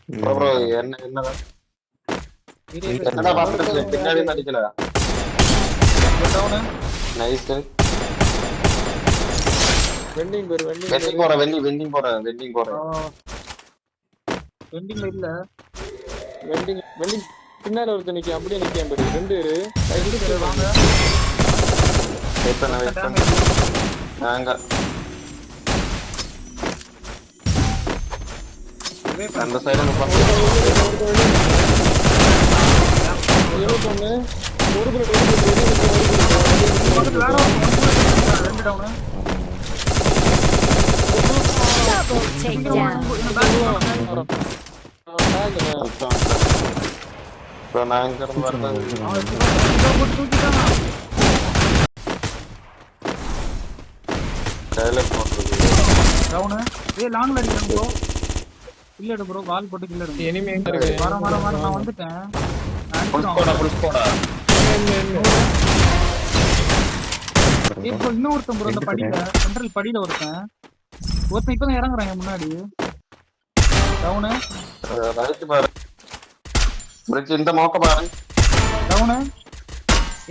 Bro என்னடா பாத்துட்டு பின்னாடி அடிக்கல. நைஸ். வெண்டிங் போறேன். வெண்டிங்ல இல்ல. வெண்டிங் பின்னாடி ஒருத்தர் நிக்க, அப்படியே நிக்காம பாரு. 2 பேரு வாங்க. நாங்க அந்த சைடு ஒரு புல்லட் நாங்க லாங்ல அடிக்கிறேன் ப்ரோ. இல்ல ப்ரோ, வால் போட்டு கில்ல எடுங்க. எனிமி எங்க இருக்கு? வர நான் வந்துட்டேன். இப்போ இன்னொருத்தன் ப்ரோ இந்த படியில, சென்ட்ரல் படியில ஒருத்தன் இப்பதான் இறங்குறாங்க முன்னாடி. டவுனு ரைட் பாரு. பிரிட்ஜ் இந்த மோக்க பாரு. டவுனு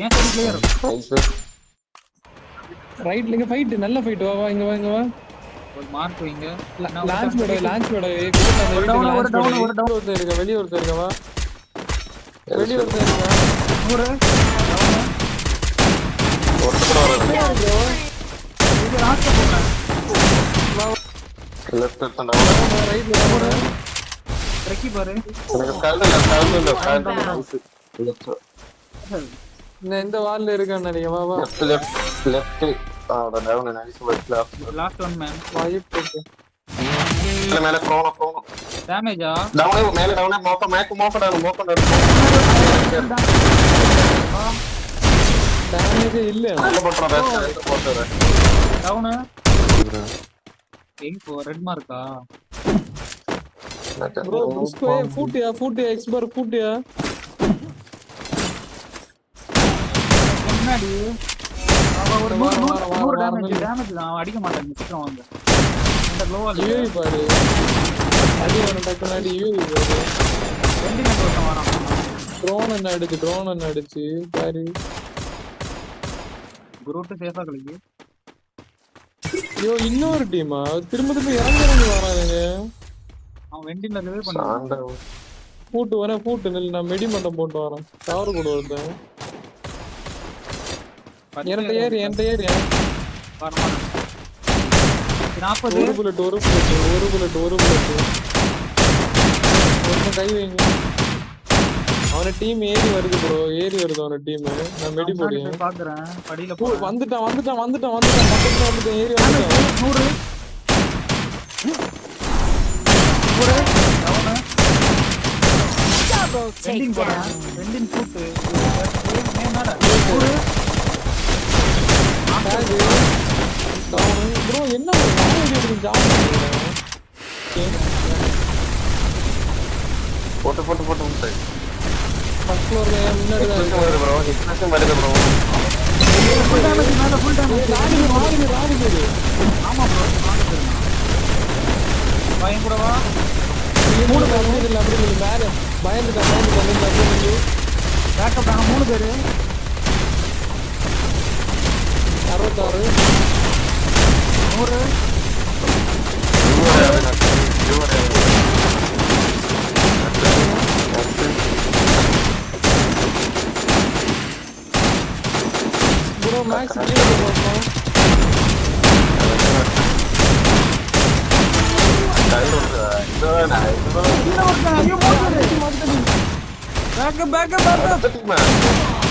ஏன் சைடு கிளியர். ரைட்ல இங்க ஃபைட், நல்ல ஃபைட். வா இங்க வா. ஒரு மார்க் வைங்க. லான்ச் மேட ஒரு டவுன் ஒருத்தர் இருக்க, வெளிய ஒருத்தர் இருக்க. வா வெளிய ஒருத்தர் இருக்க. ஒரு இது லாஸ்ட் போறேன். லெஃப்ட் எடுத்துடா. ரைட்ல போற ட்ரக்கி பாரு. இந்த வால்ல இருக்கான்னு நினைக்கிறேன். வா left down. Nice. Last one man. வாயிப் போட்டு மேல க்ரோனோ டேமேஜா டவுன். மேல டவுன். மோக்க டவுன். டேமேஜ் இல்ல. நல்ல போட்றா. டவுன். எங்க ரெட் மார்க்கா ப்ரோ? उसको फूटिया एक्सबर फूटिया முன்னாடி அவ ஒரு 100 டேமேஜ் நான் அடிக்க மாட்டேன். சீக்கிரம் வாங்க. இந்த க்ளோவா யூவி பாரு. அடி வர டக்குனாடி யூவி பாரு. வெண்டிங் போட்டு வரான். ட்ரோன் என்ன அடிச்சு பாரு. குரூட் சேஃபா கலக்கி. ஐயோ, இன்னொரு டீமா திரும்ப இறங்கி வரானுங்க. அவன் வெண்டிங்ல ரிவே பண்ணான். பூட்டு நில். நான் மெடி மட்டும் போட்டு வரேன். டவர் கூட வருது. என்கிட்ட ஏறி வரமா 40. ஒரு புல்லட் ஒருத்தன் கை வைங்க. அவன டீம் ஏறி வருது ப்ரோ. அவன டீம். நான் மெடி போடுறேன். பாக்குறேன். படியில வந்துட்டான். பக்கத்துல வந்துட்டான். ஏறி வந்துட்டான். 100 வெண்டிங் போறேன். வெண்டிங் கூட்டு மேல ப்ரோ என்ன போட்டு ஃபர்ஸ்ட் ஃப்ளோர்ல முன்னாடி வருது ப்ரோ. எக்ஸ்பிரஷன் வருது ப்ரோ. ஃபுல் டேமேஜ் மேல ஃபுல் டேமேஜ். ராடி. ஆமா ப்ரோ. பையன் கூட வா. 3 பேர் இல்ல, அப்படி இல்ல. மேல பயந்துட்டாங்க. பேக்கப் நாங்க 3 பேரு. 66 100 ப்ரோ மேக்ஸ் கிளியர் பண்ணோம். பேக்கப்